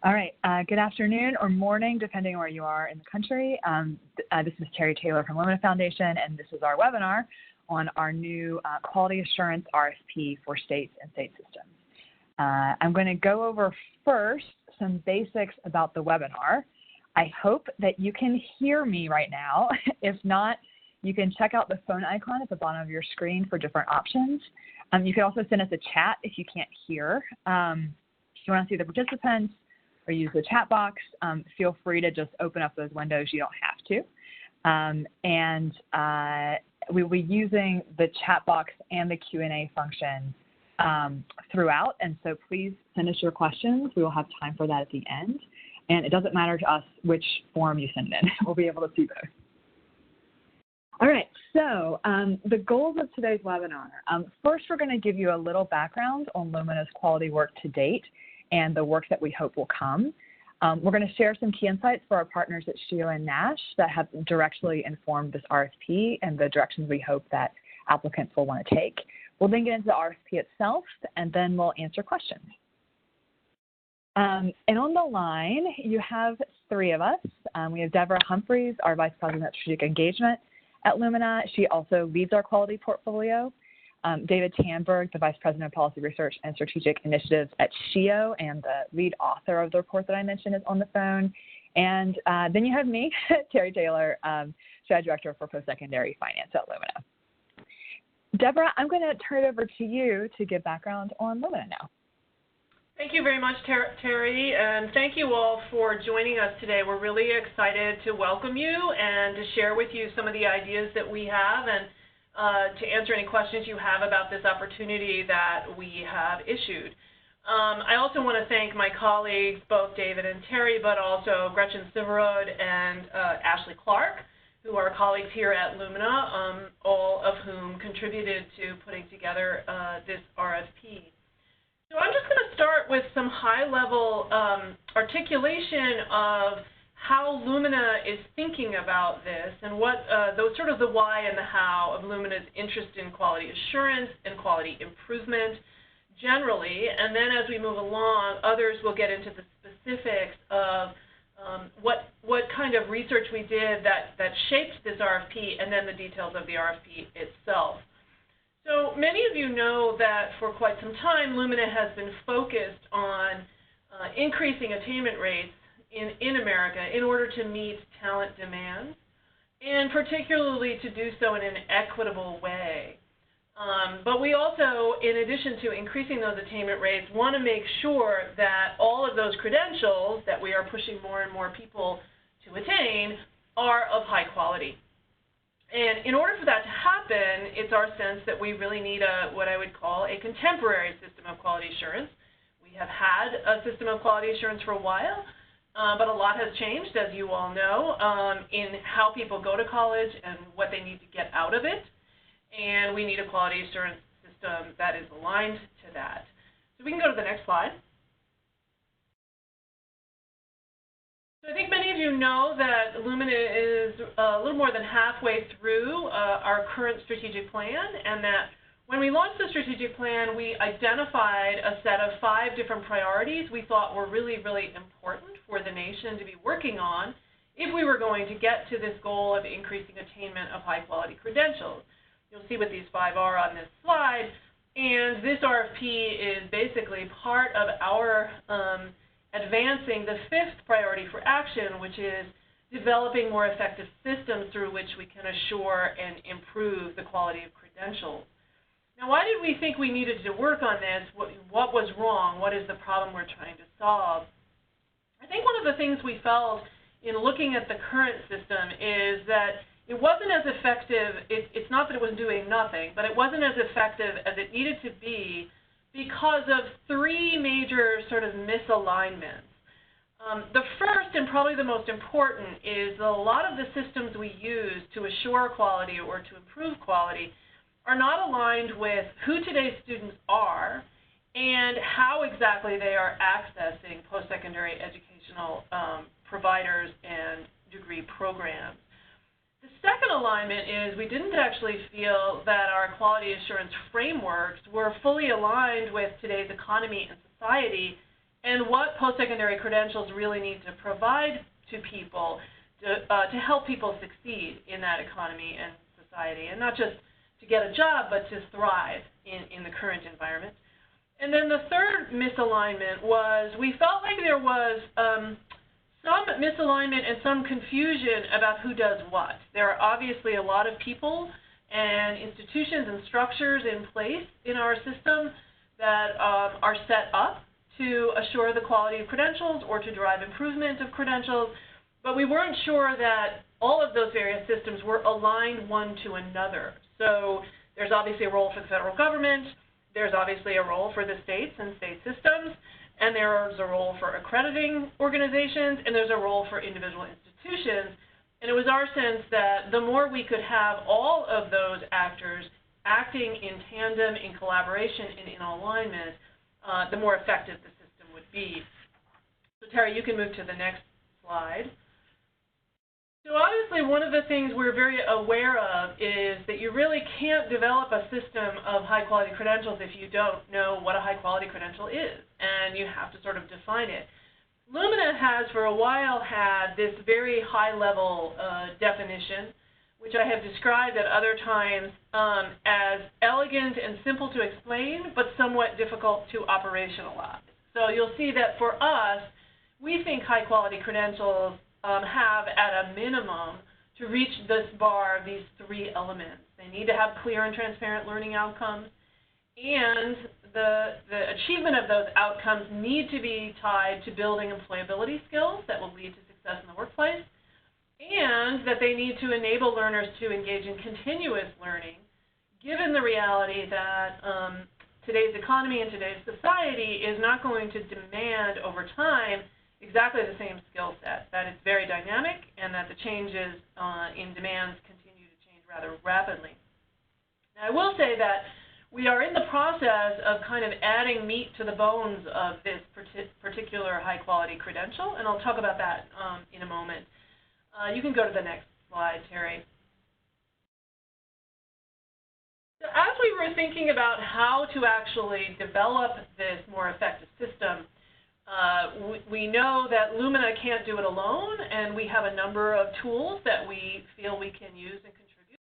All right, good afternoon or morning, depending on where you are in the country. This is Terry Taylor from Lumina Foundation, and this is our webinar on our new Quality Assurance RFP for states and state systems. I'm going to go over first some basics about the webinar. I hope that you can hear me right now. If not, you can check out the phone icon at the bottom of your screen for different options. You can also send us a chat if you can't hear. If you want to see the participants or use the chat box, feel free to just open up those windows. You don't have to. We'll be using the chat box and the Q&A function throughout, and so please send us your questions. We will have time for that at the end. And it doesn't matter to us which form you send in. We'll be able to see both. All right, so the goals of today's webinar. First, we're going to give you a little background on Lumina's quality work to date and the work that we hope will come. We're going to share some key insights for our partners at SHIO and NASH that have directly informed this RFP and the directions we hope that applicants will want to take. We'll then get into the RFP itself, and then we'll answer questions. And on the line, you have three of us. We have Deborah Humphreys, our Vice President of Strategic Engagement at Lumina. She also leads our quality portfolio. David Tandberg, the Vice President of Policy Research and Strategic Initiatives at SHIO and the lead author of the report that I mentioned, is on the phone. And then you have me, Terry Taylor, Strategy Director for Post-Secondary Finance at Lumina. Deborah, I'm going to turn it over to you to give background on Lumina now. Thank you very much, Terry, and thank you all for joining us today. We're really excited to welcome you and to share with you some of the ideas that we have and to answer any questions you have about this opportunity that we have issued. I also want to thank my colleagues, both David and Terry, but also Gretchen Siverode and Ashley Clark, who are colleagues here at Lumina, all of whom contributed to putting together this RFP. So I'm just going to start with some high-level articulation of how Lumina is thinking about this and what sort of the why and the how of Lumina's interest in quality assurance and quality improvement generally. And then as we move along, others will get into the specifics of what kind of research we did that shaped this RFP, and then the details of the RFP itself. So many of you know that for quite some time, Lumina has been focused on increasing attainment rates in America in order to meet talent demands, and particularly to do so in an equitable way. But we also, in addition to increasing those attainment rates, want to make sure that all of those credentials that we are pushing more and more people to attain are of high quality. And in order for that to happen, it's our sense that we really need what I would call a contemporary system of quality assurance. We have had a system of quality assurance for a while, but a lot has changed, as you all know, in how people go to college and what they need to get out of it. And we need a quality assurance system that is aligned to that. So we can go to the next slide. So I think many of you know that Lumina is a little more than halfway through our current strategic plan, and that when we launched the strategic plan, we identified a set of 5 different priorities we thought were really, really important for the nation to be working on if we were going to get to this goal of increasing attainment of high-quality credentials. You'll see what these 5 are on this slide, and this RFP is basically part of our advancing the 5th priority for action, which is developing more effective systems through which we can assure and improve the quality of credentials. Now, why did we think we needed to work on this? What was wrong? What is the problem we're trying to solve? I think one of the things we felt in looking at the current system is that it wasn't as effective. It's not that it was doing nothing, but it wasn't as effective as it needed to be because of 3 major sort of misalignments. The first and probably the most important is a lot of the systems we use to assure quality or to improve quality are not aligned with who today's students are and how exactly they are accessing post-secondary educational providers and degree programs. The second alignment is we didn't actually feel that our quality assurance frameworks were fully aligned with today's economy and society and what post-secondary credentials really need to provide to people to help people succeed in that economy and society, and not just to get a job, but to thrive in the current environment. And then the third misalignment was we felt like there was some misalignment and some confusion about who does what. There are obviously a lot of people and institutions and structures in place in our system that are set up to assure the quality of credentials or to drive improvement of credentials, but we weren't sure that all of those various systems were aligned one to another. So there's obviously a role for the federal government, there's obviously a role for the states and state systems, and there's a role for accrediting organizations, and there's a role for individual institutions. And it was our sense that the more we could have all of those actors acting in tandem, in collaboration, and in alignment, the more effective the system would be. So Terry, you can move to the next slide. So obviously one of the things we're very aware of is that you really can't develop a system of high-quality credentials if you don't know what a high-quality credential is, and you have to sort of define it. Lumina has for a while had this very high-level definition, which I have described at other times as elegant and simple to explain, but somewhat difficult to operationalize. So you'll see that for us, we think high-quality credentials have at a minimum to reach this bar of these three elements. They need to have clear and transparent learning outcomes, and the achievement of those outcomes need to be tied to building employability skills that will lead to success in the workplace, and that they need to enable learners to engage in continuous learning, given the reality that today's economy and today's society is not going to demand over time exactly the same skill set, that it's very dynamic and that the changes in demands continue to change rather rapidly. Now, I will say that we are in the process of kind of adding meat to the bones of this particular high-quality credential, and I'll talk about that in a moment. You can go to the next slide, Terry. So as we were thinking about how to actually develop this more effective system, we know that Lumina can't do it alone, and we have a number of tools that we feel we can use and contribute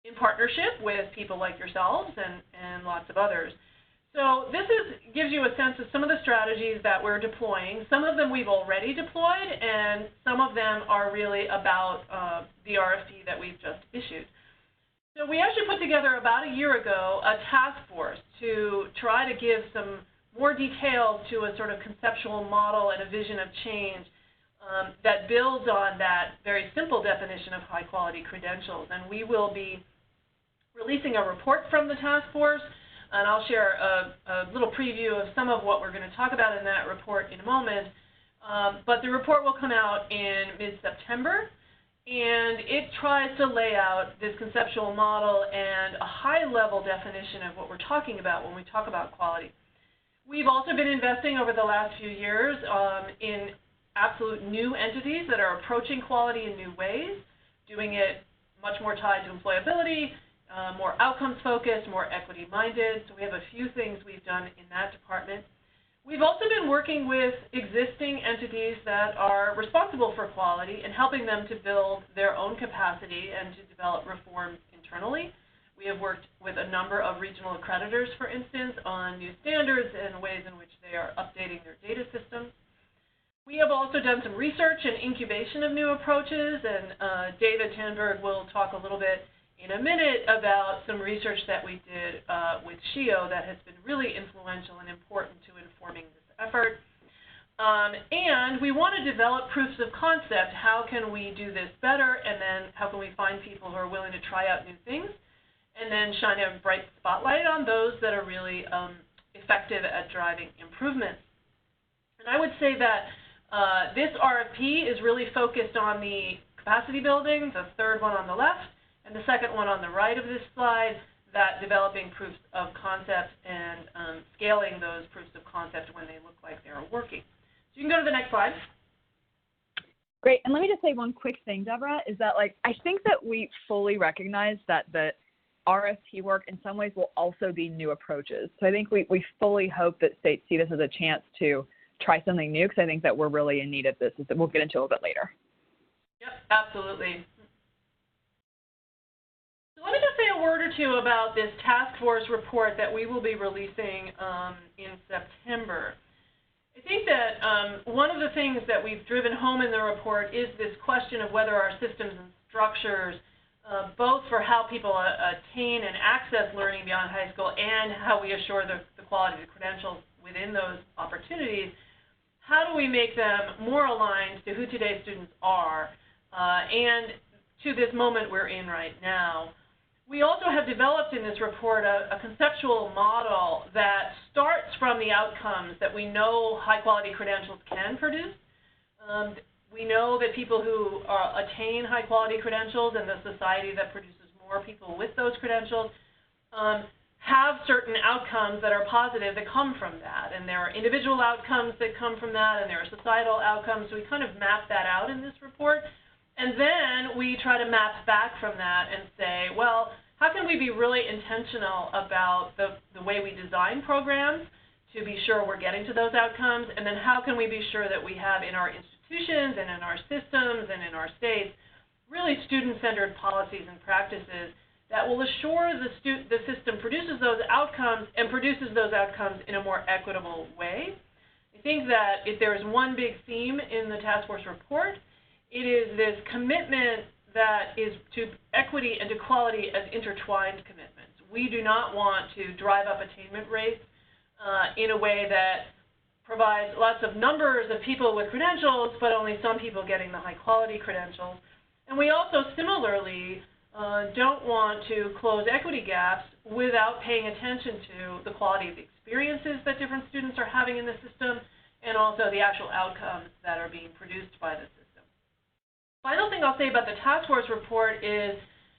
in partnership with people like yourselves and lots of others. So this gives you a sense of some of the strategies that we're deploying. Some of them we've already deployed, and some of them are really about the RFP that we've just issued. So we actually put together about a year ago a task force to try to give some more details to a sort of conceptual model and a vision of change that builds on that very simple definition of high-quality credentials. And we will be releasing a report from the task force, and I'll share a little preview of some of what we're going to talk about in that report in a moment. But the report will come out in mid-September, and it tries to lay out this conceptual model and a high-level definition of what we're talking about when we talk about quality. We've also been investing over the last few years in absolute new entities that are approaching quality in new ways, doing it much more tied to employability, more outcomes focused, more equity minded. So we have a few things we've done in that department. We've also been working with existing entities that are responsible for quality and helping them to build their own capacity and to develop reforms internally. We have worked with a number of regional accreditors, for instance, on new standards and ways in which they are updating their data systems. We have also done some research and incubation of new approaches, and David Tandberg will talk a little bit in a minute about some research that we did with SHIO that has been really influential and important to informing this effort. And we want to develop proofs of concept. How can we do this better? And then how can we find people who are willing to try out new things? And then shine a bright spotlight on those that are really effective at driving improvements. And I would say that this RFP is really focused on the capacity building, the third one on the left, and the second one on the right of this slide, that developing proofs of concept and scaling those proofs of concept when they look like they're working. So you can go to the next slide. Great. And let me just say one quick thing, Deborah, is that I think that we fully recognize that the RFP work in some ways will also be new approaches. So I think we fully hope that states see this as a chance to try something new, because I think that we're really in need of this, as we'll get into a little bit later. Yep, absolutely. So let me just say a word or two about this task force report that we will be releasing in September. I think that one of the things that we've driven home in the report is this question of whether our systems and structures, both for how people attain and access learning beyond high school and how we assure the quality of the credentials within those opportunities, how do we make them more aligned to who today's students are and to this moment we're in right now. We also have developed in this report a conceptual model that starts from the outcomes that we know high-quality credentials can produce. We know that people who attain high-quality credentials and the society that produces more people with those credentials have certain outcomes that are positive that come from that. And there are individual outcomes that come from that, and there are societal outcomes. So we kind of map that out in this report. And then we try to map back from that and say, well, how can we be really intentional about the way we design programs to be sure we're getting to those outcomes? And then how can we be sure that we have in our institutions and in our systems and in our states really student-centered policies and practices that will assure the system produces those outcomes and produces those outcomes in a more equitable way? I think that if there is one big theme in the task force report, it is this commitment that is to equity and to quality as intertwined commitments. We do not want to drive up attainment rates in a way that provides lots of numbers of people with credentials, but only some people getting the high-quality credentials. And we also similarly don't want to close equity gaps without paying attention to the quality of the experiences that different students are having in the system and also the actual outcomes that are being produced by the system. Final thing I'll say about the task force report is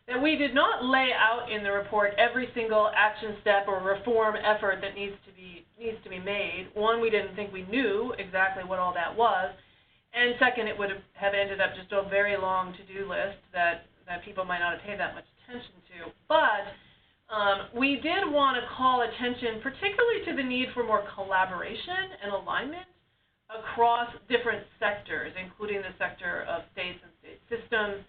that we did not lay out in the report every single action step or reform effort that needs to be made. One, we didn't think we knew exactly what all that was. And second, it would have ended up just a very long to-do list that people might not have paid that much attention to. But we did want to call attention particularly to the need for more collaboration and alignment across different sectors, including the sector of states and state systems.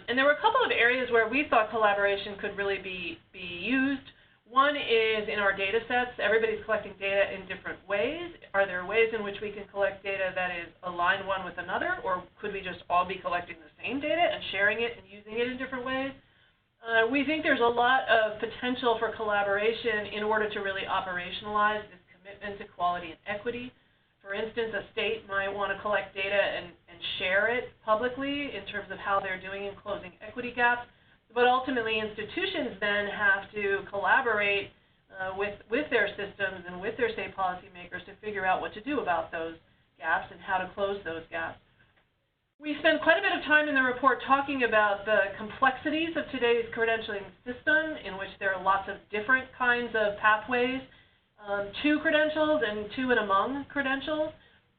And there were a couple of areas where we thought collaboration could really be used. One is in our data sets. Everybody's collecting data in different ways. Are there ways in which we can collect data that is aligned one with another, or could we just all be collecting the same data and sharing it and using it in different ways? We think there's a lot of potential for collaboration in order to really operationalize this commitment to quality and equity. For instance, a state might want to collect data and share it publicly in terms of how they're doing in closing equity gaps. But ultimately, institutions then have to collaborate with their systems and with their state policymakers to figure out what to do about those gaps and how to close those gaps. We spend quite a bit of time in the report talking about the complexities of today's credentialing system, in which there are lots of different kinds of pathways to credentials and to and among credentials.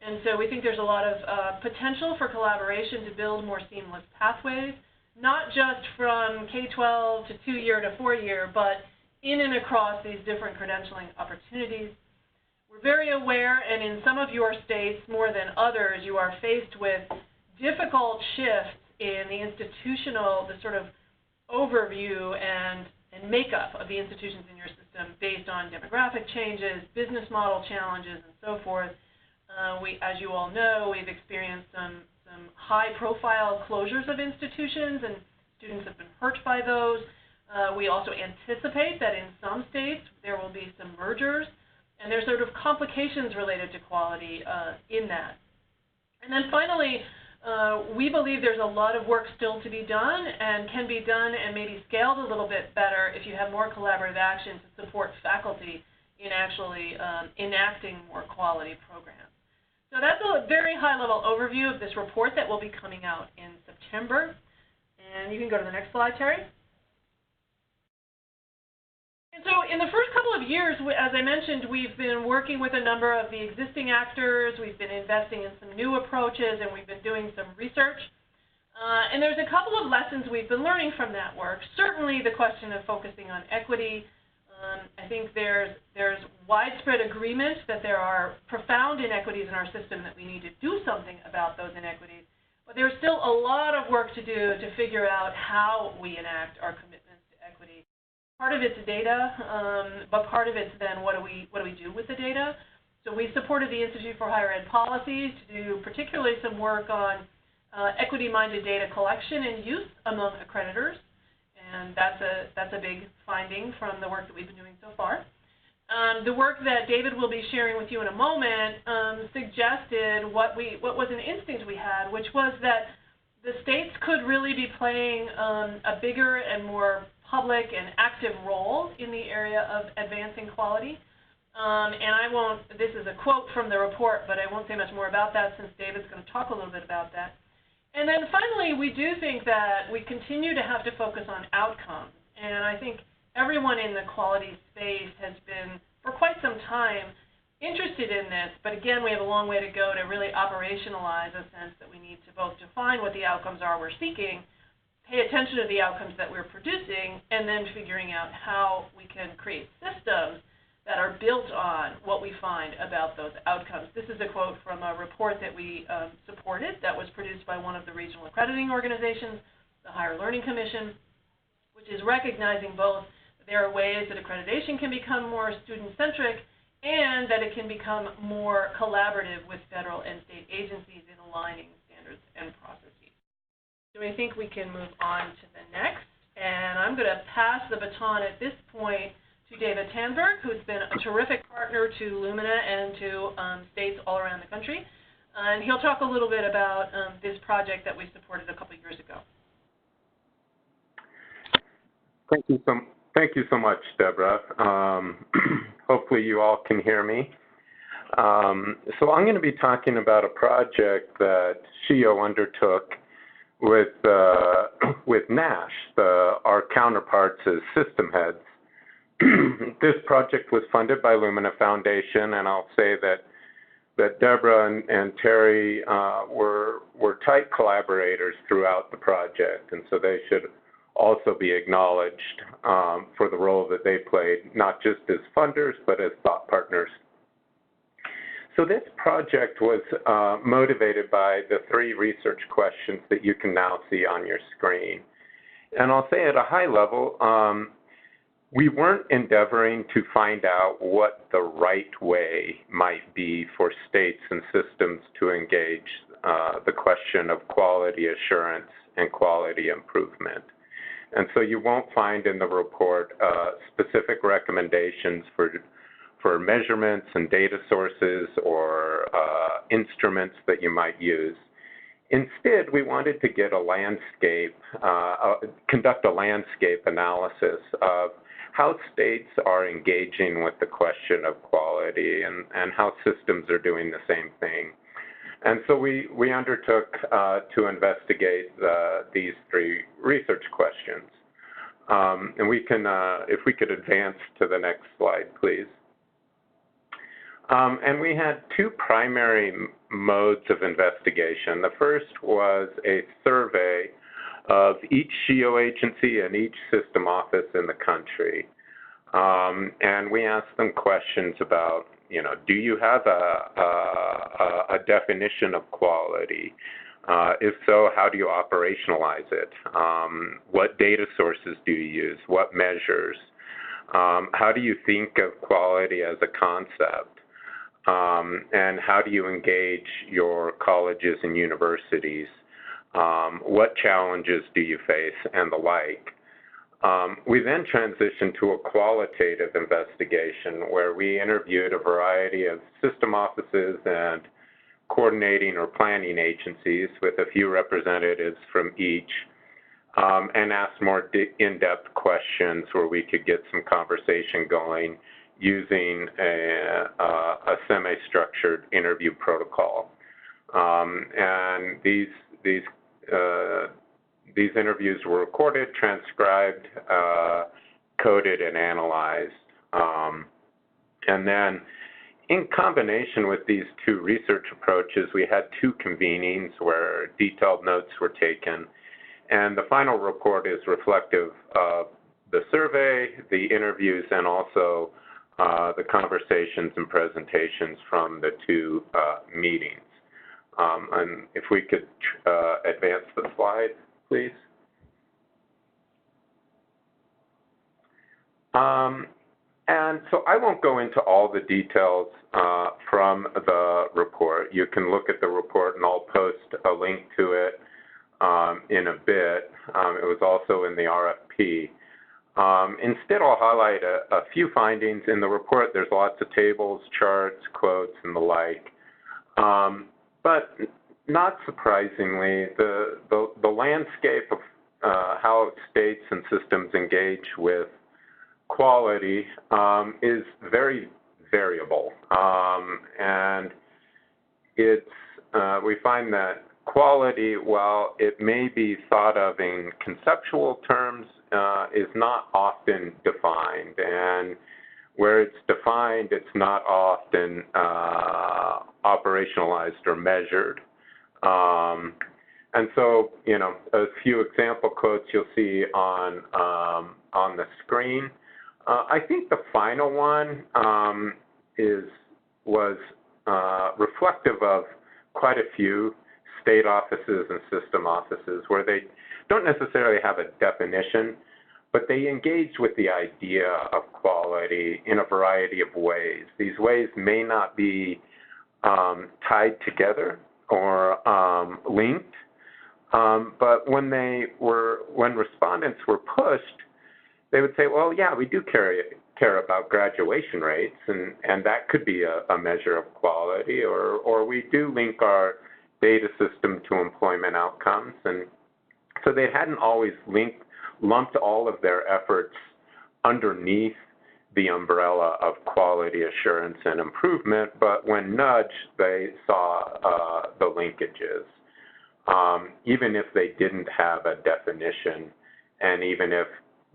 And so we think there's a lot of potential for collaboration to build more seamless pathways, not just from K-12 to 2-year to 4-year, but in and across these different credentialing opportunities. We're very aware, and in some of your states more than others, you are faced with difficult shifts in the institutional, the sort of overview and makeup of the institutions in your system based on demographic changes, business model challenges, and so forth. As you all know, we've experienced some high-profile closures of institutions, and students have been hurt by those. We also anticipate that in some states there will be some mergers, and there's sort of complications related to quality in that. And then finally, we believe there's a lot of work still to be done and can be done and maybe scaled a little bit better if you have more collaborative action to support faculty in actually enacting more quality programs. So that's a very high-level overview of this report that will be coming out in September. And you can go to the next slide, Terry. And so in the first couple of years, as I mentioned, we've been working with a number of the existing actors. We've been investing in some new approaches, and we've been doing some research. And there's a couple of lessons we've been learning from that work. Certainly the question of focusing on equity I think there's widespread agreement that there are profound inequities in our system, that we need to do something about those inequities. But there's still a lot of work to do to figure out how we enact our commitments to equity. Part of it's data, but part of it's then what do we do with the data. So we supported the Institute for Higher Ed Policy to do particularly some work on equity-minded data collection and use among accreditors. And that's a big finding from the work that we've been doing so far. The work that David will be sharing with you in a moment suggested what was an instinct we had, which was that the states could really be playing a bigger and more public and active role in the area of advancing quality. And I won't, this is a quote from the report, but I won't say much more about that since David's going to talk a little bit about that. And then finally, we do think that we continue to have to focus on outcomes. And I think everyone in the quality space has been, for quite some time, interested in this. But again, we have a long way to go to really operationalize a sense that we need to both define what the outcomes are we're seeking, pay attention to the outcomes that we're producing, and then figuring out how we can create systems that are built on what we find about those outcomes. This is a quote from a report that we supported that was produced by one of the regional accrediting organizations, the Higher Learning Commission, which is recognizing both that there are ways that accreditation can become more student-centric and that it can become more collaborative with federal and state agencies in aligning standards and processes. So I think we can move on to the next. And I'm going to pass the baton at this point to David Tandberg, who's been a terrific partner to Lumina and to states all around the country. And he'll talk a little bit about this project that we supported a couple of years ago. Thank you so much, Deborah. Hopefully you all can hear me. So I'm going to be talking about a project that SHIO undertook with NASH, our counterparts as system heads. This project was funded by Lumina Foundation, and I'll say that Deborah and Terry were tight collaborators throughout the project, and so they should also be acknowledged for the role that they played, not just as funders, but as thought partners. So this project was motivated by the 3 research questions that you can now see on your screen. And I'll say at a high level, we weren't endeavoring to find out what the right way might be for states and systems to engage the question of quality assurance and quality improvement. And so you won't find in the report specific recommendations for measurements and data sources or instruments that you might use. Instead, we wanted to get a landscape, conduct a landscape analysis of how states are engaging with the question of quality and how systems are doing the same thing. And so we undertook to investigate these 3 research questions. And we can, if we could advance to the next slide, please. And we had 2 primary modes of investigation. The first was a survey of each SHIO agency and each system office in the country. And we asked them questions about, do you have a definition of quality? If so, how do you operationalize it? What data sources do you use? What measures? How do you think of quality as a concept? And how do you engage your colleges and universities? What challenges do you face, and the like? We then transitioned to a qualitative investigation where we interviewed a variety of system offices and coordinating or planning agencies with a few representatives from each, and asked more in-depth questions where we could get some conversation going using a semi-structured interview protocol. And these interviews were recorded, transcribed, coded, and analyzed. And then in combination with these 2 research approaches, we had 2 convenings where detailed notes were taken. And the final report is reflective of the survey, the interviews, and also the conversations and presentations from the two meetings. And if we could advance the slide, please. And so I won't go into all the details from the report. You can look at the report, and I'll post a link to it in a bit. It was also in the RFP. Instead, I'll highlight a few findings in the report. There's lots of tables, charts, quotes, and the like. But not surprisingly, the landscape of how states and systems engage with quality is very variable. And it's, we find that quality, while it may be thought of in conceptual terms, is not often defined. And where it's defined, it's not often operationalized or measured. And so, you know, a few example quotes you'll see on the screen. I think the final one was reflective of quite a few state offices and system offices where they don't necessarily have a definition, but they engage with the idea of quality in a variety of ways. These ways may not be tied together or linked, but when respondents were pushed, they would say, well, yeah, we do care about graduation rates, and that could be a measure of quality, or we do link our data system to employment outcomes. And so they hadn't always lumped all of their efforts underneath the umbrella of quality assurance and improvement, but when nudged, they saw the linkages. Even if they didn't have a definition, and even if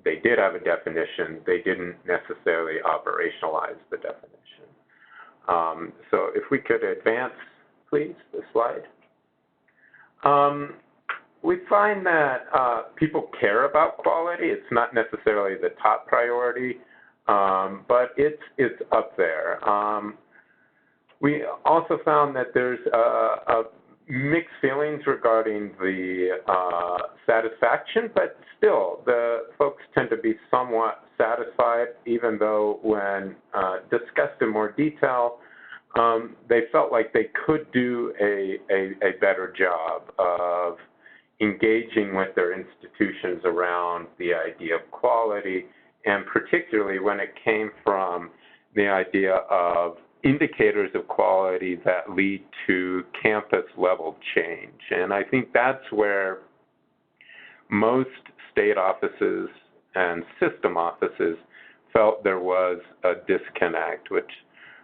they did have a definition, they didn't necessarily operationalize the definition. So if we could advance, please, the slide. We find that people care about quality. It's not necessarily the top priority, but it's up there. We also found that there's mixed feelings regarding the satisfaction, but still, the folks tend to be somewhat satisfied, even though when discussed in more detail, they felt like they could do a better job of engaging with their institutions around the idea of quality, and particularly when it came from the idea of indicators of quality that lead to campus-level change. And I think that's where most state offices and system offices felt there was a disconnect, which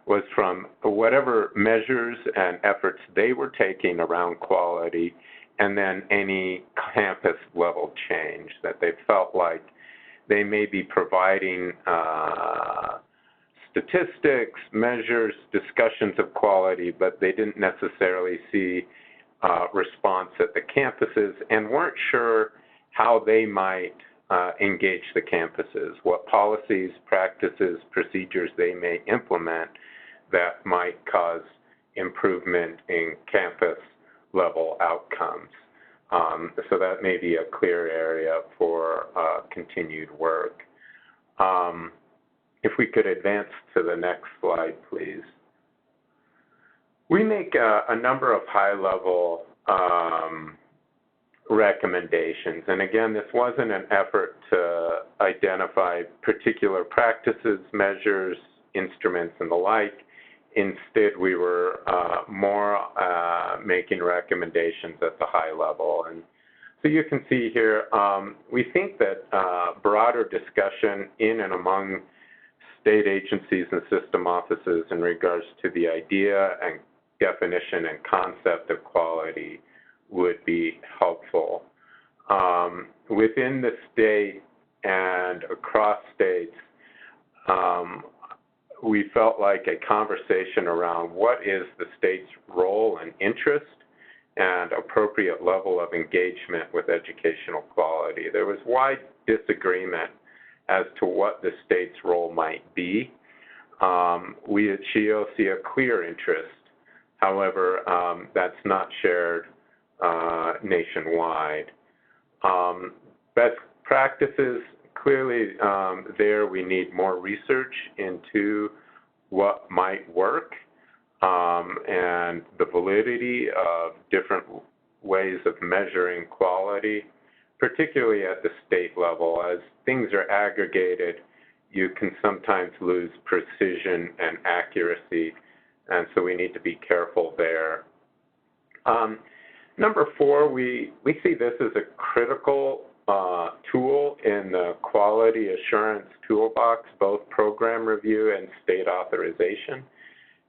was from whatever measures and efforts they were taking around quality, and then any campus-level change, that they felt like they may be providing statistics, measures, discussions of quality, but they didn't necessarily see response at the campuses and weren't sure how they might engage the campuses, what policies, practices, procedures they may implement that might cause improvement in campus-level outcomes. So that may be a clear area for continued work. If we could advance to the next slide, please. We make a number of high-level recommendations. And again, this wasn't an effort to identify particular practices, measures, instruments, and the like. Instead, we were more making recommendations at the high level. And so you can see here, we think that broader discussion in and among state agencies and system offices in regards to the idea and definition and concept of quality would be helpful. Within the state and across states, we felt like a conversation around what is the state's role and interest and appropriate level of engagement with educational quality. There was wide disagreement as to what the state's role might be. We at SHIO see a clear interest. However, that's not shared nationwide. Best practices, clearly there we need more research into what might work and the validity of different ways of measuring quality, particularly at the state level. As things are aggregated, you can sometimes lose precision and accuracy, and so we need to be careful there. Number 4, we see this as a critical tool in the quality assurance toolbox, both program review and state authorization.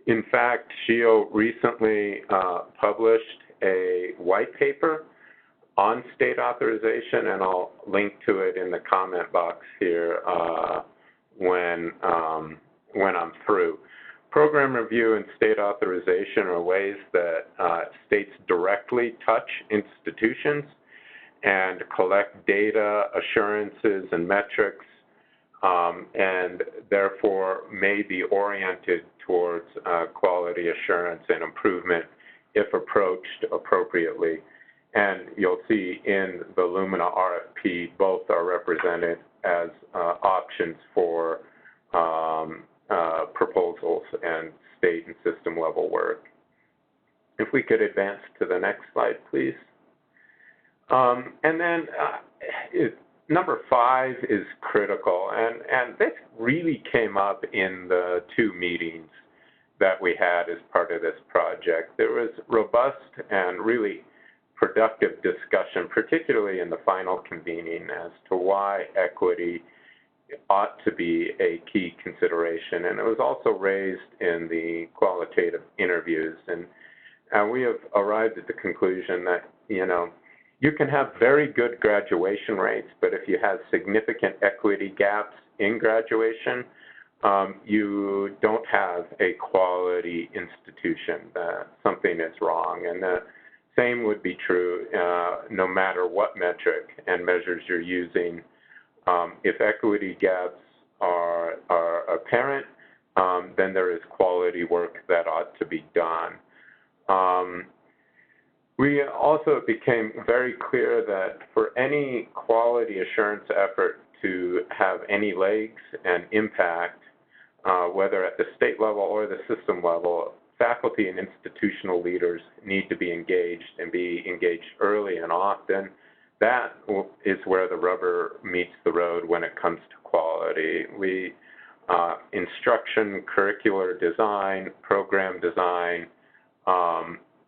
In fact, SHIO recently published a white paper on state authorization, and I'll link to it in the comment box here when I'm through. Program review and state authorization are ways that states directly touch institutions and collect data, assurances, and metrics, and therefore may be oriented towards quality assurance and improvement if approached appropriately. And you'll see in the Lumina RFP, both are represented as options for proposals and state and system level work. If we could advance to the next slide, please. And then number 5 is critical, and this really came up in the 2 meetings that we had as part of this project. There was robust and really productive discussion, particularly in the final convening, as to why equity ought to be a key consideration. And it was also raised in the qualitative interviews. And we have arrived at the conclusion that, you can have very good graduation rates, but if you have significant equity gaps in graduation, you don't have a quality institution. Something is wrong. And the same would be true no matter what metric and measures you're using. If equity gaps are apparent, then there is quality work that ought to be done. We also became very clear that for any quality assurance effort to have any legs and impact, whether at the state level or the system level, faculty and institutional leaders need to be engaged and be engaged early and often. That is where the rubber meets the road when it comes to quality. Instruction, curricular design, program design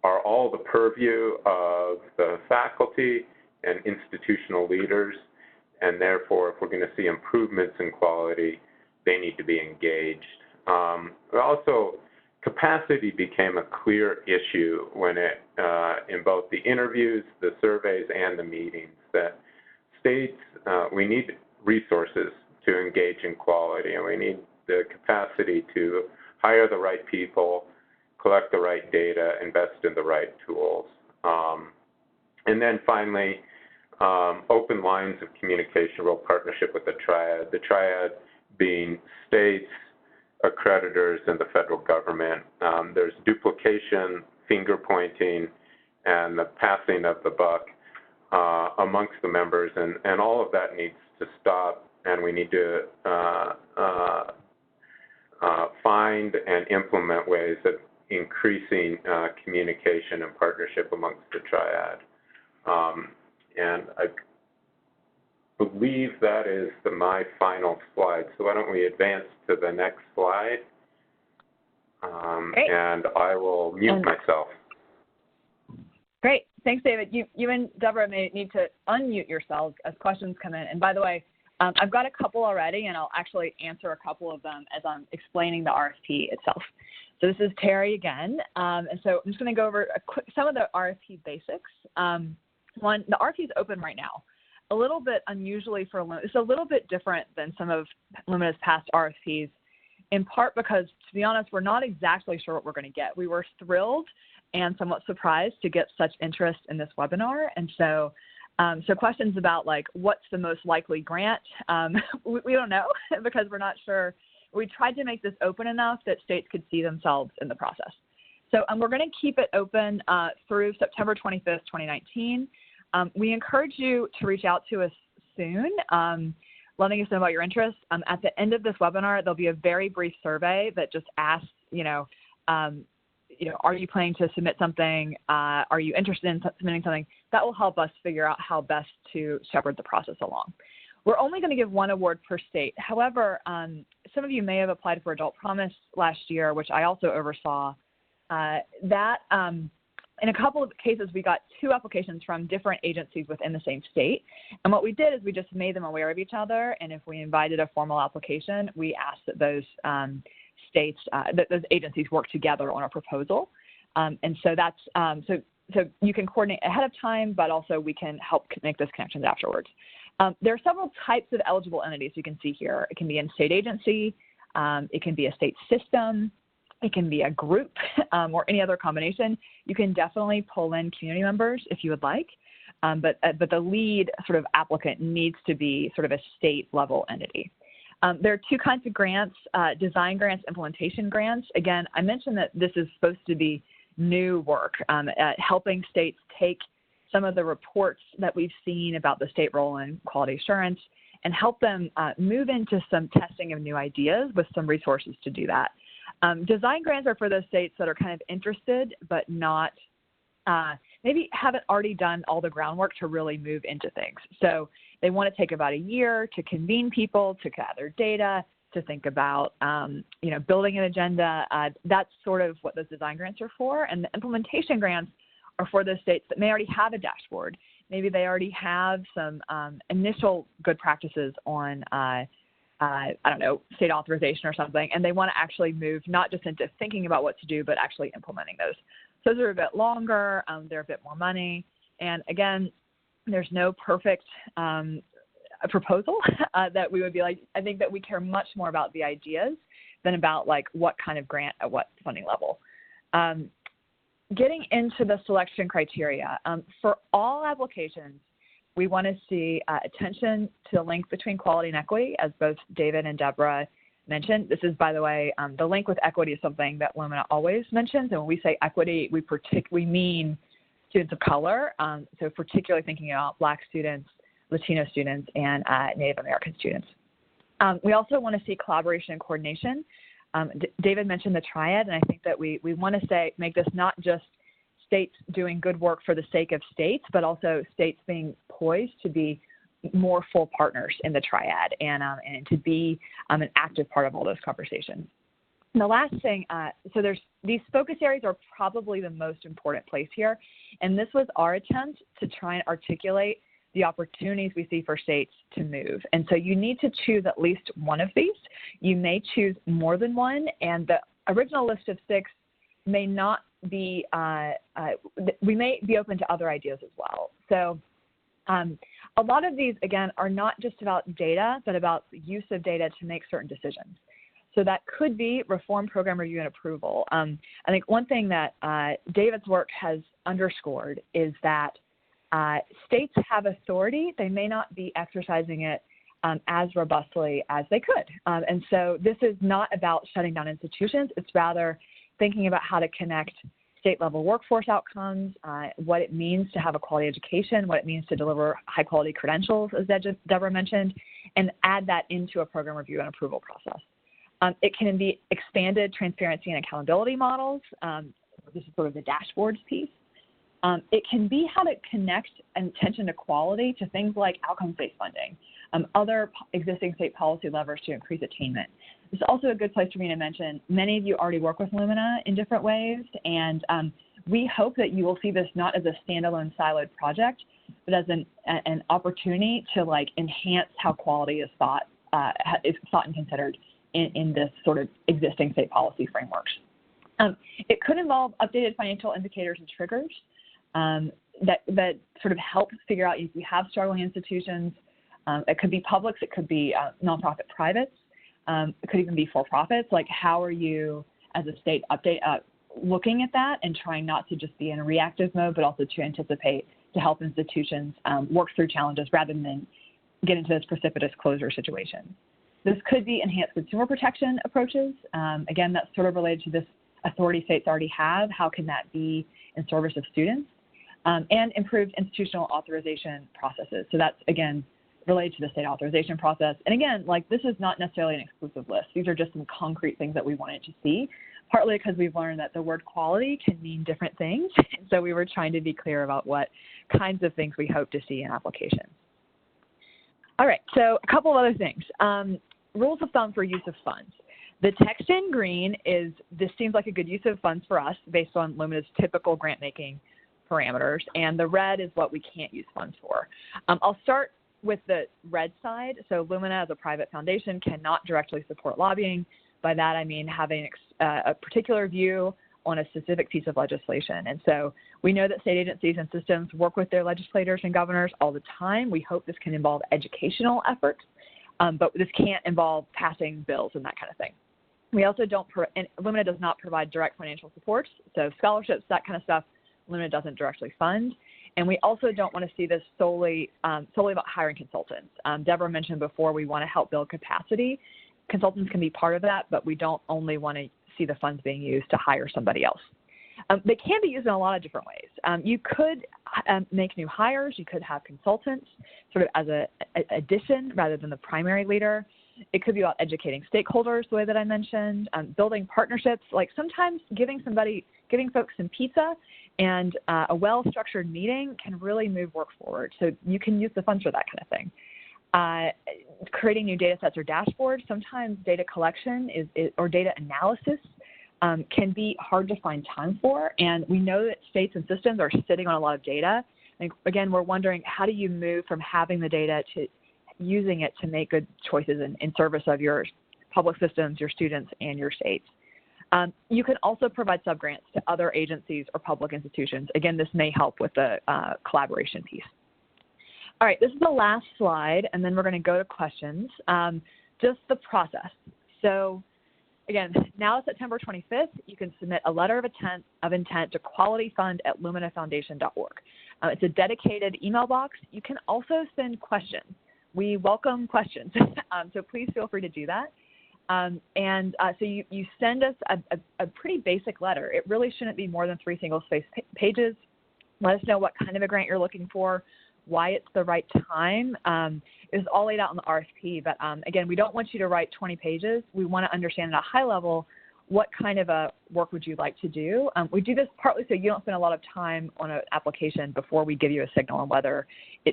are all the purview of the faculty and institutional leaders, and therefore, if we're going to see improvements in quality, they need to be engaged. Also, capacity became a clear issue when in both the interviews, the surveys, and the meetings, that states, we need resources to engage in quality, and we need the capacity to hire the right people, collect the right data, invest in the right tools. And then finally, open lines of communication, real partnership with the triad being states, accreditors, and the federal government. There's duplication, finger pointing, and the passing of the buck amongst the members, and all of that needs to stop, and we need to find and implement ways of increasing communication and partnership amongst the triad. And I believe that is my final slide. So why don't we advance to the next slide? And I will mute myself. Great. Thanks, David. You and Deborah may need to unmute yourselves as questions come in. And by the way, I've got a couple already, and I'll actually answer a couple of them as I'm explaining the RFP itself. So this is Terry again. And so I'm just going to go over some of the RFP basics. One, the RFP is open right now. A little bit unusually for Lumina. It's a little bit different than some of Lumina's past RFPs, in part because, to be honest, we're not exactly sure what we're going to get. We were thrilled and somewhat surprised to get such interest in this webinar. And so So questions about like what's the most likely grant, we don't know because we're not sure. We tried to make this open enough that states could see themselves in the process. So we're going to keep it open through September 25th, 2019. We encourage you to reach out to us soon, letting us know about your interest. At the end of this webinar, there'll be a very brief survey that just asks, are you planning to submit something? Are you interested in submitting something? That will help us figure out how best to shepherd the process along. We're only going to give one award per state. However, some of you may have applied for Adult Promise last year, which I also oversaw. In a couple of cases, we got 2 applications from different agencies within the same state. And what we did is we just made them aware of each other. And if we invited a formal application, we asked that those states, that those agencies work together on a proposal. And so that's, so you can coordinate ahead of time, but also we can help make those connections afterwards. There are several types of eligible entities you can see here. It can be a state agency, it can be a state system, it can be a group, or any other combination. You can definitely pull in community members if you would like, but the lead sort of applicant needs to be sort of a state level entity. There are 2 kinds of grants, design grants, implementation grants. Again, I mentioned that this is supposed to be new work at helping states take some of the reports that we've seen about the state role in quality assurance and help them move into some testing of new ideas with some resources to do that. Design grants are for those states that are kind of interested but not, maybe haven't already done all the groundwork to really move into things. So they want to take about a year to convene people, to gather data, to think about, building an agenda. That's sort of what those design grants are for. And the implementation grants are for those states that may already have a dashboard. Maybe they already have some initial good practices on, state authorization or something, and they want to actually move not just into thinking about what to do, but actually implementing those. So those are a bit longer, they're a bit more money, and again, there's no perfect proposal that we would be like. I think that we care much more about the ideas than about like what kind of grant at what funding level. Getting into the selection criteria, for all applications, we want to see attention to the link between quality and equity, as both David and Deborah mentioned. This is, by the way, the link with equity is something that Lumina always mentions. And when we say equity, we mean students of color, so particularly thinking about Black students, Latino students, and Native American students. We also want to see collaboration and coordination. David mentioned the triad, and I think that we want to make this not just states doing good work for the sake of states, but also states being poised to be more full partners in the triad and to be an active part of all those conversations. And the last thing, so these focus areas are probably the most important place here, and this was our attempt to try and articulate the opportunities we see for states to move. And so you need to choose at least one of these. You may choose more than one, and the original list of 6 may not be, we may be open to other ideas as well. So a lot of these, again, are not just about data, but about the use of data to make certain decisions. So that could be reform, program review, and approval. I think one thing that David's work has underscored is that states have authority. They may not be exercising it as robustly as they could. And so this is not about shutting down institutions. It's rather thinking about how to connect state-level workforce outcomes, what it means to have a quality education, what it means to deliver high-quality credentials, as Deborah mentioned, and add that into a program review and approval process. It can be expanded transparency and accountability models. This is sort of the dashboards piece. It can be how to connect attention to quality to things like outcomes-based funding, other existing state policy levers to increase attainment. This is also a good place for me to mention, many of you already work with Lumina in different ways, and we hope that you will see this not as a standalone siloed project, but as an opportunity to like enhance how quality is thought and considered in this sort of existing state policy frameworks. It could involve updated financial indicators and triggers that sort of help figure out if you have struggling institutions. It could be publics, it could be nonprofit privates, it could even be for-profits. Like, how are you as a state looking at that and trying not to just be in a reactive mode, but also to anticipate to help institutions work through challenges rather than get into this precipitous closure situation. This could be enhanced consumer protection approaches. Again, that's sort of related to this authority states already have. How can that be in service of students? And improved institutional authorization processes. So that's, again, related to the state authorization process. And again, like, this is not necessarily an exclusive list. These are just some concrete things that we wanted to see, partly because we've learned that the word quality can mean different things. And so we were trying to be clear about what kinds of things we hope to see in applications. All right, so a couple of other things. Rules of thumb for use of funds. The text in green is, this seems like a good use of funds for us based on Lumina's typical grant-making parameters, and the red is what we can't use funds for. I'll start with the red side. So Lumina, as a private foundation, cannot directly support lobbying. By that I mean having a particular view on a specific piece of legislation. And so we know that state agencies and systems work with their legislators and governors all the time. We hope this can involve educational efforts, but this can't involve passing bills and that kind of thing. We also don't, and Lumina does not provide direct financial support. So scholarships, that kind of stuff, Lumina doesn't directly fund. And we also don't want to see this solely about hiring consultants. Deborah mentioned before, we want to help build capacity. Consultants can be part of that, but we don't only want to see the funds being used to hire somebody else. They can be used in a lot of different ways. You could make new hires. You could have consultants sort of as an addition rather than the primary leader. It could be about educating stakeholders the way that I mentioned, building partnerships, like sometimes giving folks some pizza and a well-structured meeting can really move work forward. So you can use the funds for that kind of thing. Creating new data sets or dashboards. Sometimes data collection or data analysis can be hard to find time for, and we know that states and systems are sitting on a lot of data. And again, we're wondering, how do you move from having the data to using it to make good choices in service of your public systems, your students, and your states? You can also provide subgrants to other agencies or public institutions. Again, this may help with the collaboration piece. All right, this is the last slide, and then we're going to go to questions. Just the process. So again, now September 25th, you can submit a letter of intent to qualityfund@luminafoundation.org. It's a dedicated email box. You can also send questions. We welcome questions, so please feel free to do that. So you send us a pretty basic letter. It really shouldn't be more than 3 single-space pages. Let us know what kind of a grant you're looking for, why it's the right time. It's all laid out in the RFP, but again, we don't want you to write 20 pages. We want to understand at a high level what kind of a work would you like to do. We do this partly so you don't spend a lot of time on an application before we give you a signal on whether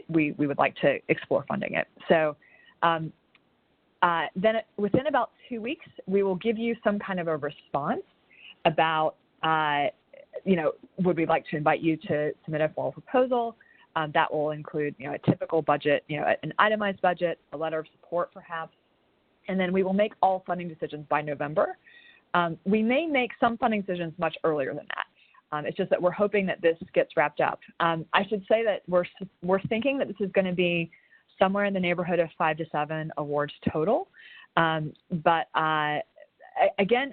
we would like to explore funding it. So then within about 2 weeks, we will give you some kind of a response about, would we like to invite you to submit a formal proposal. That will include, a typical budget, an itemized budget, a letter of support perhaps, and then we will make all funding decisions by November. We may make some funding decisions much earlier than that. It's just that we're hoping that this gets wrapped up. I should say that we're thinking that this is going to be somewhere in the neighborhood of 5 to 7 awards total. Again,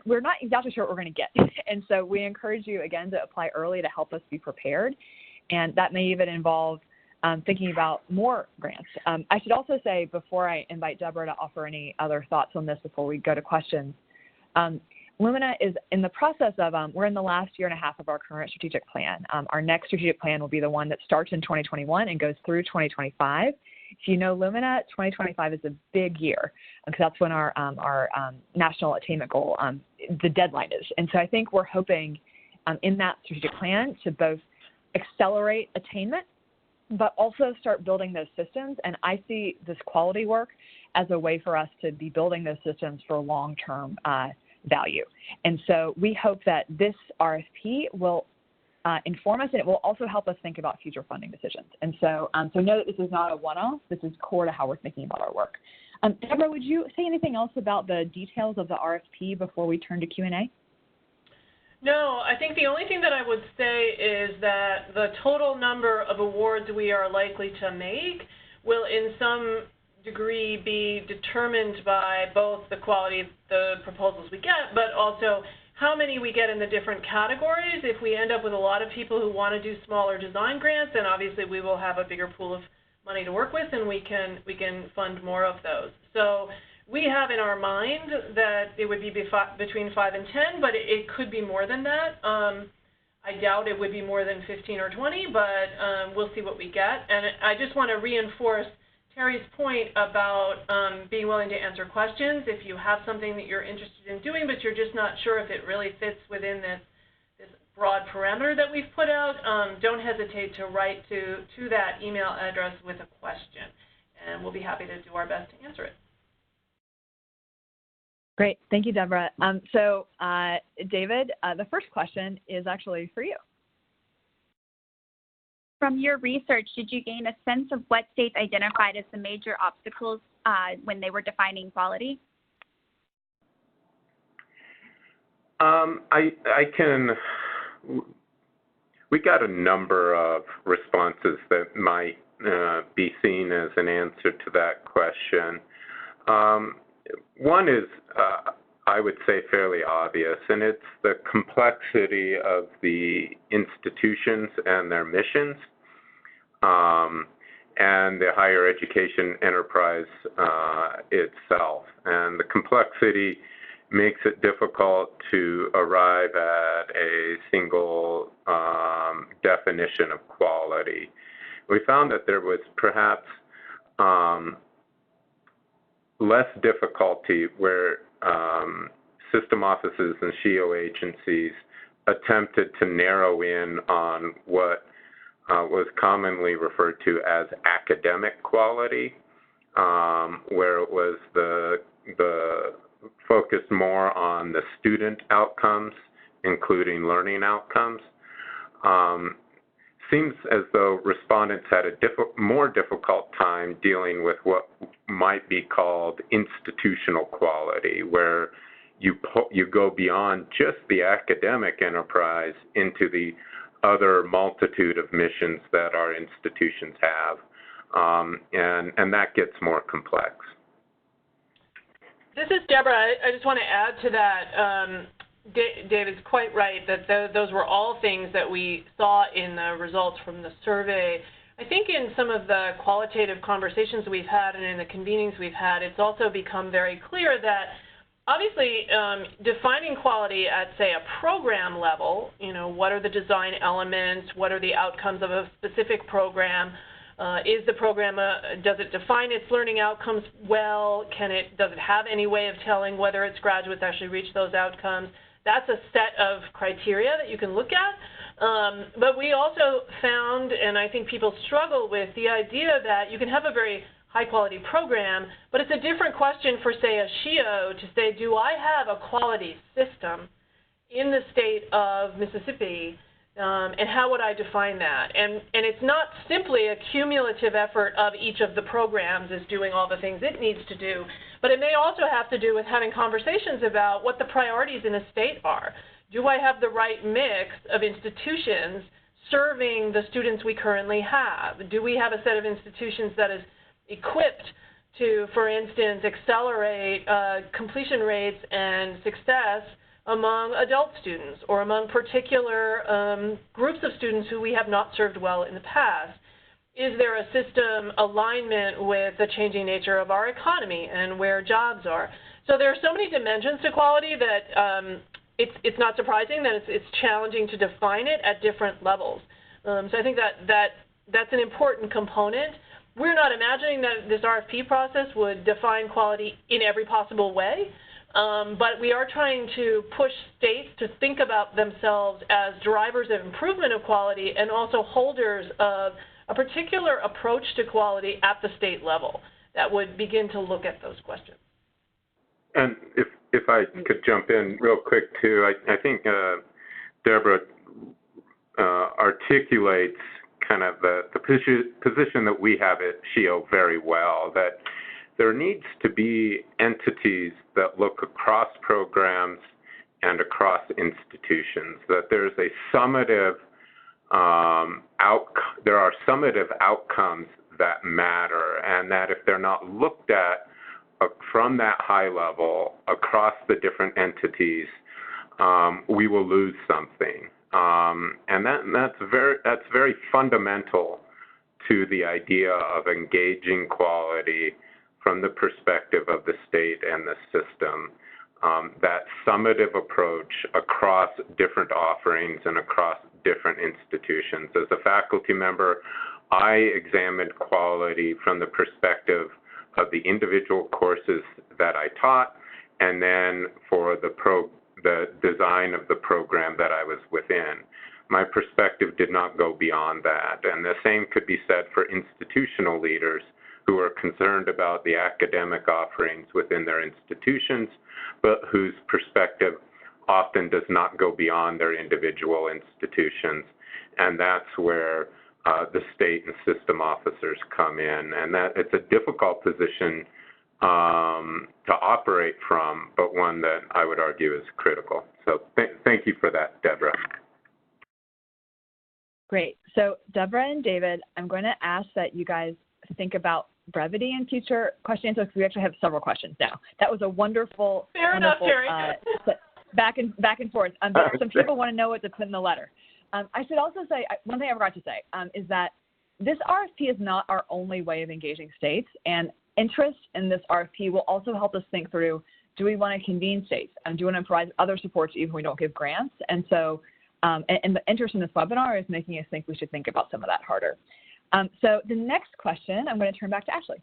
we're not exactly sure what we're going to get. And so we encourage you, again, to apply early to help us be prepared. And that may even involve thinking about more grants. I should also say, before I invite Deborah to offer any other thoughts on this before we go to questions, Lumina is in the process of, we're in the last year and a half of our current strategic plan. Our next strategic plan will be the one that starts in 2021 and goes through 2025. If you know Lumina, 2025 is a big year because that's when our national attainment goal, the deadline is. And so I think we're hoping in that strategic plan to both accelerate attainment, but also start building those systems. And I see this quality work as a way for us to be building those systems for long-term value. And so we hope that this RFP will inform us, and it will also help us think about future funding decisions. And so, so know that this is not a one-off. This is core to how we're thinking about our work. Deborah, would you say anything else about the details of the RFP before we turn to Q&A? No, I think the only thing that I would say is that the total number of awards we are likely to make will in some degree be determined by both the quality of the proposals we get, but also how many we get in the different categories. If we end up with a lot of people who want to do smaller design grants, then obviously we will have a bigger pool of money to work with, and we can fund more of those. So we have in our mind that it would be between 5 and 10, but it could be more than that. I doubt it would be more than 15 or 20, but we'll see what we get. And I just want to reinforce Terry's point about being willing to answer questions. If you have something that you're interested in doing, but you're just not sure if it really fits within this broad parameter that we've put out, don't hesitate to write to that email address with a question, and we'll be happy to do our best to answer it. Great. Thank you, Deborah. David, the first question is actually for you. From your research, did you gain a sense of what states identified as the major obstacles when they were defining quality? We got a number of responses that might be seen as an answer to that question. One is, I would say, fairly obvious, and it's the complexity of the institutions and their missions, and the higher education enterprise itself. And the complexity makes it difficult to arrive at a single definition of quality. We found that there was perhaps less difficulty where system offices and SHIO agencies attempted to narrow in on what was commonly referred to as academic quality, where it was the focus more on the student outcomes, including learning outcomes. Seems as though respondents had a more difficult time dealing with what might be called institutional quality, where you go beyond just the academic enterprise into the other multitude of missions that our institutions have, and that gets more complex. This is Deborah. I just want to add to that. David's quite right that those were all things that we saw in the results from the survey. I think in some of the qualitative conversations we've had and in the convenings we've had, it's also become very clear that obviously defining quality at, say, a program level, what are the design elements, what are the outcomes of a specific program, is the program, does it define its learning outcomes well, does it have any way of telling whether its graduates actually reach those outcomes? That's a set of criteria that you can look at. But we also found, and I think people struggle with, the idea that you can have a very high-quality program, but it's a different question for, say, a SHIO to say, do I have a quality system in the state of Mississippi, and how would I define that? And it's not simply a cumulative effort of each of the programs is doing all the things it needs to do, but it may also have to do with having conversations about what the priorities in a state are. Do I have the right mix of institutions serving the students we currently have? Do we have a set of institutions that is equipped to, for instance, accelerate completion rates and success among adult students or among particular groups of students who we have not served well in the past? Is there a system alignment with the changing nature of our economy and where jobs are? So there are so many dimensions to quality that it's not surprising that it's challenging to define it at different levels. So I think that's an important component. We're not imagining that this RFP process would define quality in every possible way, but we are trying to push states to think about themselves as drivers of improvement of quality and also holders of a particular approach to quality at the state level that would begin to look at those questions. And if I could jump in real quick too, I think Deborah articulates kind of the position that we have at SHIO very well, that there needs to be entities that look across programs and across institutions, that there's a summative there are summative outcomes that matter, and that if they're not looked at from that high level across the different entities, we will lose something. And that's very fundamental to the idea of engaging quality from the perspective of the state and the system. That summative approach across different offerings and across different institutions. As a faculty member, I examined quality from the perspective of the individual courses that I taught, and then for the design of the program that I was within. My perspective did not go beyond that, and the same could be said for institutional leaders who are concerned about the academic offerings within their institutions, but whose perspective often does not go beyond their individual institutions. And that's where the state and system officers come in. And that it's a difficult position to operate from, but one that I would argue is critical. So thank you for that, Deborah. Great. So Deborah and David, I'm going to ask that you guys think about brevity in future questions. So we actually have several questions now. That was a wonderful, enough, Terry. back and forth. But some people want to know what to put in the letter. I should also say, one thing I forgot to say is that this RFP is not our only way of engaging states, and interest in this RFP will also help us think through, do we want to convene states? Do we want to provide other supports even if we don't give grants? And so, and the interest in this webinar is making us think we should think about some of that harder. So the next question, I'm going to turn back to Ashley.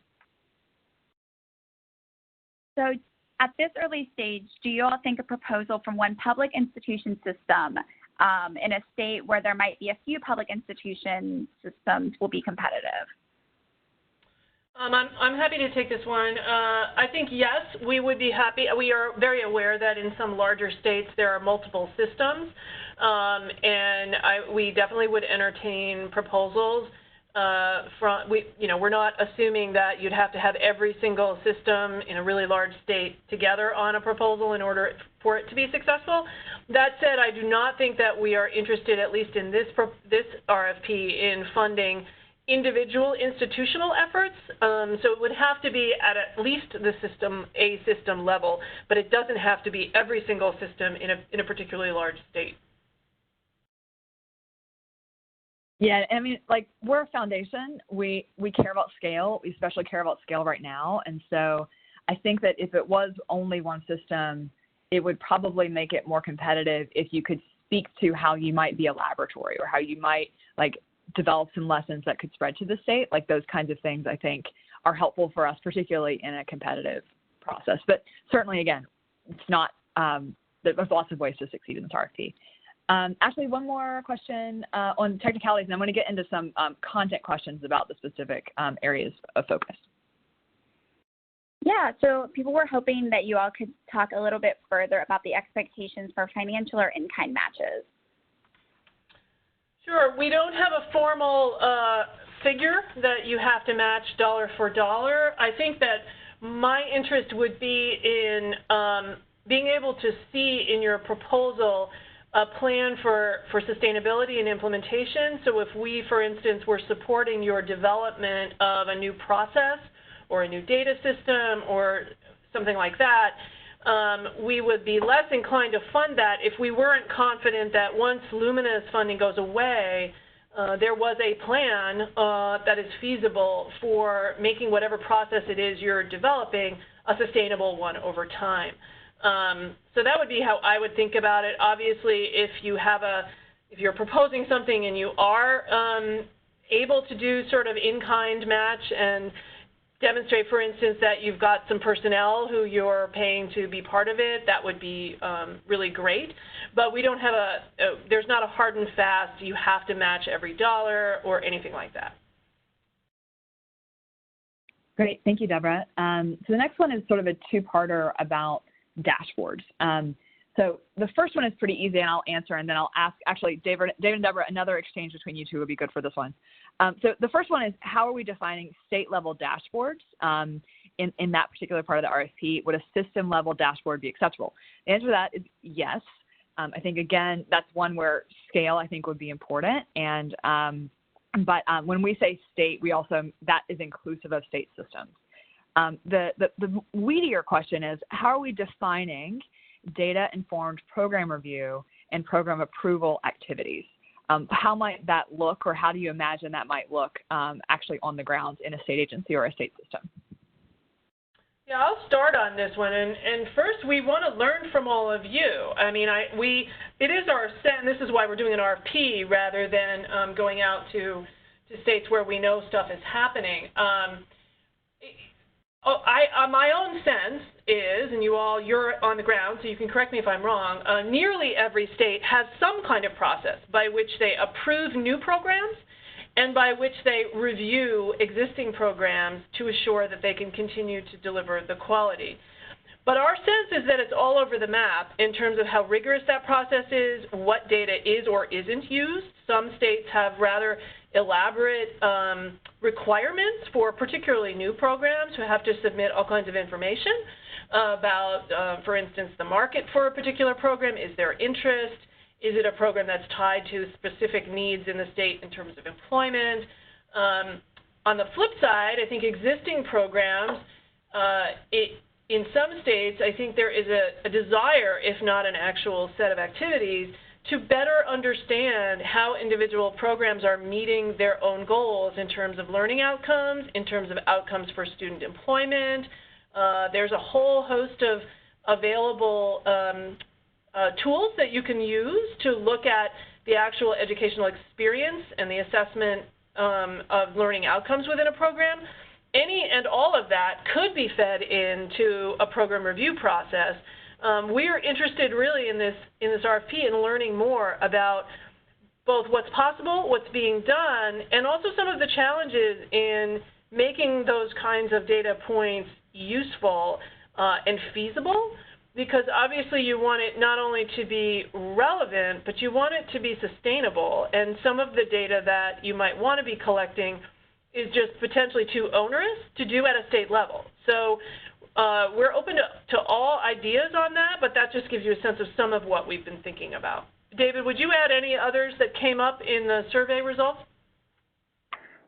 So at this early stage, do you all think a proposal from one public institution system in a state where there might be a few public institution systems will be competitive? I'm happy to take this one. I think yes, we would be happy. We are very aware that in some larger states there are multiple systems, and we definitely would entertain proposals. We're not assuming that you'd have to have every single system in a really large state together on a proposal in order for it to be successful. That said, I do not think that we are interested, at least in this RFP, in funding individual institutional efforts. So it would have to be at least the system level, but it doesn't have to be every single system in a particularly large state. Yeah, I mean, like, we're a foundation. We care about scale. We especially care about scale right now. And so I think that if it was only one system, it would probably make it more competitive if you could speak to how you might be a laboratory or how you might, like, develop some lessons that could spread to the state. Like, those kinds of things, I think, are helpful for us, particularly in a competitive process. But certainly, again, it's not, there's lots of ways to succeed in this RFP. Ashley, one more question on technicalities, and I'm going to get into some content questions about the specific areas of focus. Yeah, so people were hoping that you all could talk a little bit further about the expectations for financial or in-kind matches. Sure. We don't have a formal figure that you have to match dollar for dollar. I think that my interest would be in being able to see in your proposal a plan for sustainability and implementation. So if we, for instance, were supporting your development of a new process or a new data system or something like that, we would be less inclined to fund that if we weren't confident that once Lumina's funding goes away, there was a plan that is feasible for making whatever process it is you're developing a sustainable one over time. So that would be how I would think about it. Obviously, if you're proposing something and you are able to do sort of in-kind match and demonstrate, for instance, that you've got some personnel who you're paying to be part of it, that would be really great. But we don't have there's not a hard and fast, you have to match every dollar or anything like that. Great, thank you, Deborah. So the next one is sort of a two-parter about dashboards. So the first one is pretty easy, and I'll answer, and then I'll ask, actually, David and Deborah, another exchange between you two would be good for this one. So the first one is, how are we defining state-level dashboards in that particular part of the RFP? Would a system-level dashboard be acceptable? The answer to that is yes. I think, again, that's one where scale, I think, would be important. And but when we say state, we also, that is inclusive of state systems. The weedier question is, how are we defining data-informed program review and program approval activities. How might that look, or how do you imagine that might look actually on the ground in a state agency or a state system? Yeah, I'll start on this one, and first we want to learn from all of you. I mean, it is our sense, this is why we're doing an RFP rather than going out to states where we know stuff is happening. My own sense is, and you're on the ground, so you can correct me if I'm wrong, nearly every state has some kind of process by which they approve new programs and by which they review existing programs to assure that they can continue to deliver the quality. But our sense is that it's all over the map in terms of how rigorous that process is, what data is or isn't used. Some states have rather elaborate requirements for particularly new programs who have to submit all kinds of information about, for instance, the market for a particular program. Is there interest? Is it a program that's tied to specific needs in the state in terms of employment? On the flip side, I think existing programs, in some states, I think there is a desire, if not an actual set of activities, to better understand how individual programs are meeting their own goals in terms of learning outcomes, in terms of outcomes for student employment. There's a whole host of available tools that you can use to look at the actual educational experience and the assessment of learning outcomes within a program. Any and all of that could be fed into a program review process. We are interested really in this RFP in learning more about both what's possible, what's being done, and also some of the challenges in making those kinds of data points useful and feasible, because obviously you want it not only to be relevant, but you want it to be sustainable. And some of the data that you might want to be collecting is just potentially too onerous to do at a state level. So we're open to all ideas on that, but that just gives you a sense of some of what we've been thinking about. David, would you add any others that came up in the survey results?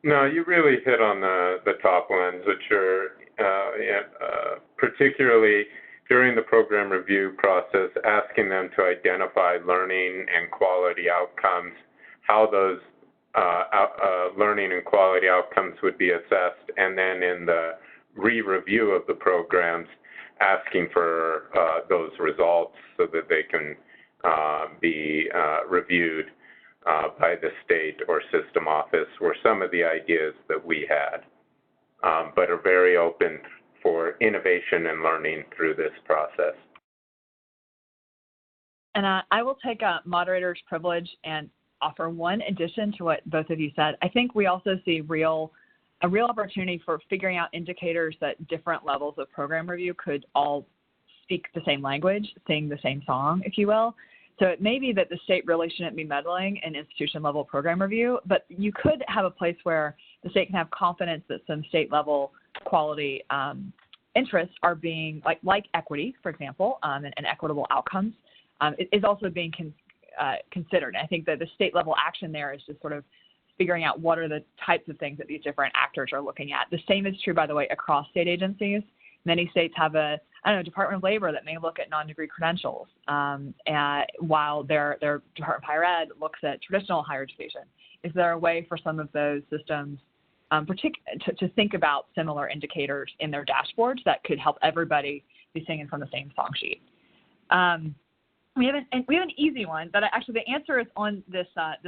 No, you really hit on the top ones, which are particularly during the program review process, asking them to identify learning and quality outcomes, how those learning and quality outcomes would be assessed, and then in the re-review of the programs, asking for those results so that they can be reviewed by the state or system office were some of the ideas that we had, but are very open for innovation and learning through this process. And I will take a moderator's privilege and offer one addition to what both of you said. I think we also see a real opportunity for figuring out indicators that different levels of program review could all speak the same language, sing the same song, if you will. So it may be that the state really shouldn't be meddling in institution-level program review, but you could have a place where the state can have confidence that some state-level quality interests are being, like equity, for example, and equitable outcomes, is also being considered. And I think that the state-level action there is just sort of figuring out what are the types of things that these different actors are looking at. The same is true, by the way, across state agencies. Many states have Department of Labor that may look at non-degree credentials, while their Department of Higher Ed looks at traditional higher education. Is there a way for some of those systems to think about similar indicators in their dashboards that could help everybody be singing from the same song sheet? We have an easy one, but actually the answer is on this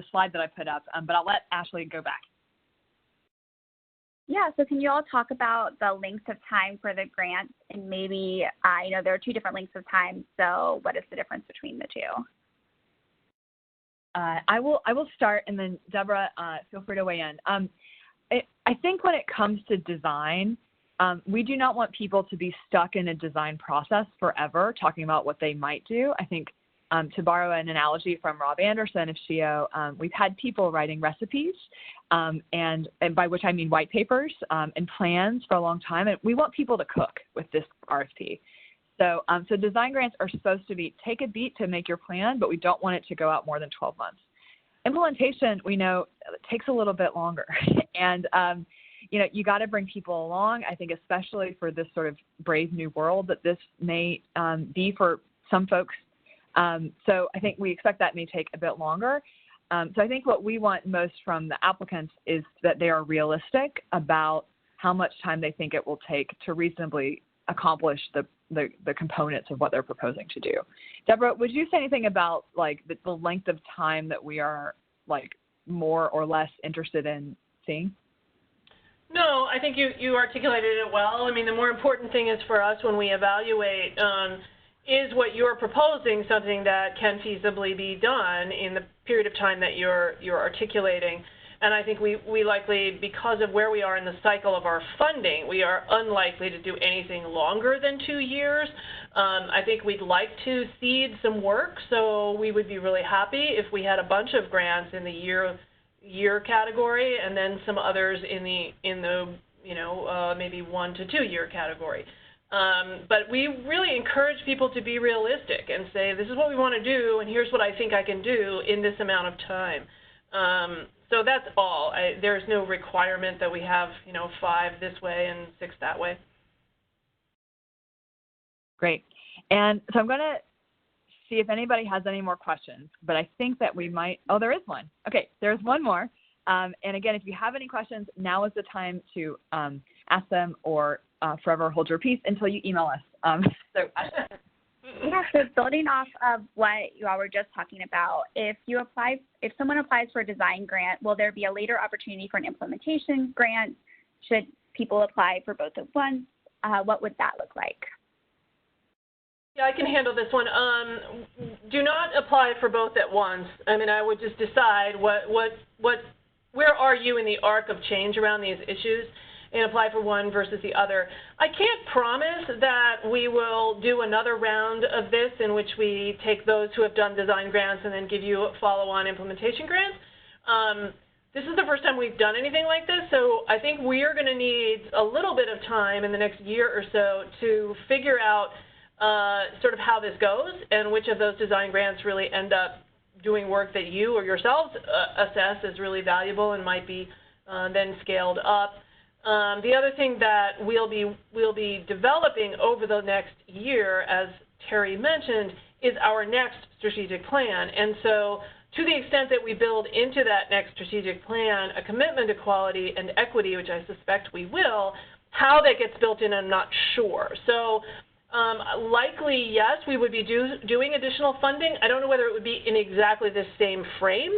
slide that I put up, but I'll let Ashley go back. Yeah, so can you all talk about the length of time for the grants, and maybe, there are two different lengths of time, so what is the difference between the two? I will start, and then Deborah, feel free to weigh in. I think when it comes to design, we do not want people to be stuck in a design process forever talking about what they might do. I think to borrow an analogy from Rob Anderson of SHIO, we've had people writing recipes, and by which I mean white papers and plans for a long time, and we want people to cook with this RFP. So design grants are supposed to take a beat to make your plan, but we don't want it to go out more than 12 months. Implementation, we know, takes a little bit longer, and you got to bring people along. I think especially for this sort of brave new world that this may be for some folks. So I think we expect that may take a bit longer. So I think what we want most from the applicants is that they are realistic about how much time they think it will take to reasonably accomplish the components of what they're proposing to do. Deborah, would you say anything about like the length of time that we are like more or less interested in seeing? No, I think you articulated it well. I mean, the more important thing is for us when we evaluate, is what you're proposing something that can feasibly be done in the period of time that you're articulating? And I think we likely, because of where we are in the cycle of our funding, we are unlikely to do anything longer than 2 years. I think we'd like to seed some work, so we would be really happy if we had a bunch of grants in the year category and then some others in the maybe 1 to 2 year category. But we really encourage people to be realistic and say, this is what we want to do, and here's what I think I can do in this amount of time. So that's all. There's no requirement that we have, 5 this way and 6 that way. Great. And so I'm going to see if anybody has any more questions, but I think that we might, oh, there is one. Okay, there's one more. And again, if you have any questions, now is the time to ask them or forever hold your peace until you email us. Yeah, so building off of what you all were just talking about, if someone applies for a design grant, will there be a later opportunity for an implementation grant? Should people apply for both at once? What would that look like? Yeah, I can handle this one. Do not apply for both at once. I mean, I would just decide where are you in the arc of change around these issues, and apply for one versus the other. I can't promise that we will do another round of this in which we take those who have done design grants and then give you follow-on implementation grants. This is the first time we've done anything like this, so I think we are going to need a little bit of time in the next year or so to figure out sort of how this goes and which of those design grants really end up doing work that you or yourselves assess as really valuable and might be then scaled up. The other thing that we'll be developing over the next year, as Terry mentioned, is our next strategic plan. And so to the extent that we build into that next strategic plan a commitment to quality and equity, which I suspect we will, how that gets built in, I'm not sure. So likely, yes, we would be doing additional funding. I don't know whether it would be in exactly the same frame.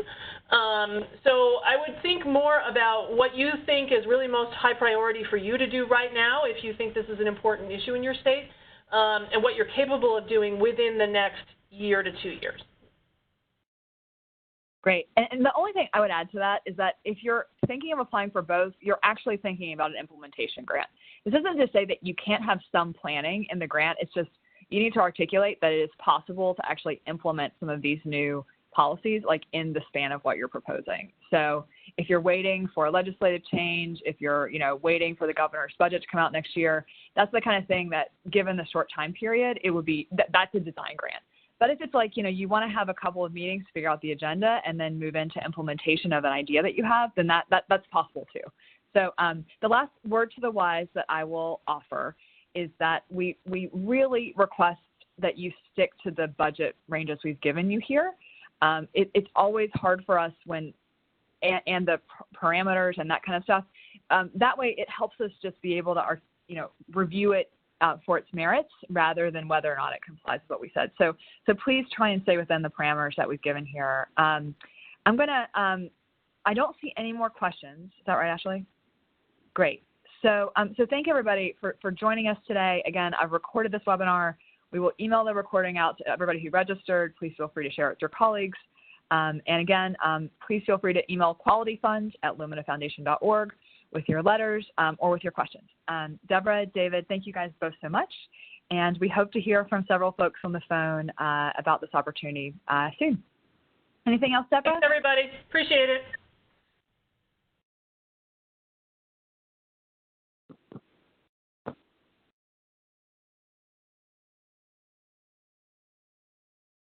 So I would think more about what you think is really most high priority for you to do right now, if you think this is an important issue in your state, and what you're capable of doing within the next year to 2 years. Great. And the only thing I would add to that is that if you're thinking of applying for both, you're actually thinking about an implementation grant. This isn't to say that you can't have some planning in the grant. It's just you need to articulate that it is possible to actually implement some of these new policies like in the span of what you're proposing. So if you're waiting for a legislative change, if you're waiting for the governor's budget to come out next year, that's the kind of thing that given the short time period, it would be that's a design grant. But if it's like, you want to have a couple of meetings to figure out the agenda and then move into implementation of an idea that you have, then that's possible too. So the last word to the wise that I will offer is that we really request that you stick to the budget ranges we've given you here. It's always hard for us when, and the parameters and that kind of stuff. That way it helps us just be able to, review it for its merits rather than whether or not it complies with what we said. So please try and stay within the parameters that we've given here. I don't see any more questions. Is that right, Ashley? Great. So thank everybody for joining us today. Again, I've recorded this webinar. We will email the recording out to everybody who registered. Please feel free to share it with your colleagues. And again, please feel free to email qualityfunds@luminafoundation.org with your letters or with your questions. Deborah, David, thank you guys both so much. And we hope to hear from several folks on the phone about this opportunity soon. Anything else, Deborah? Thanks, everybody. Appreciate it.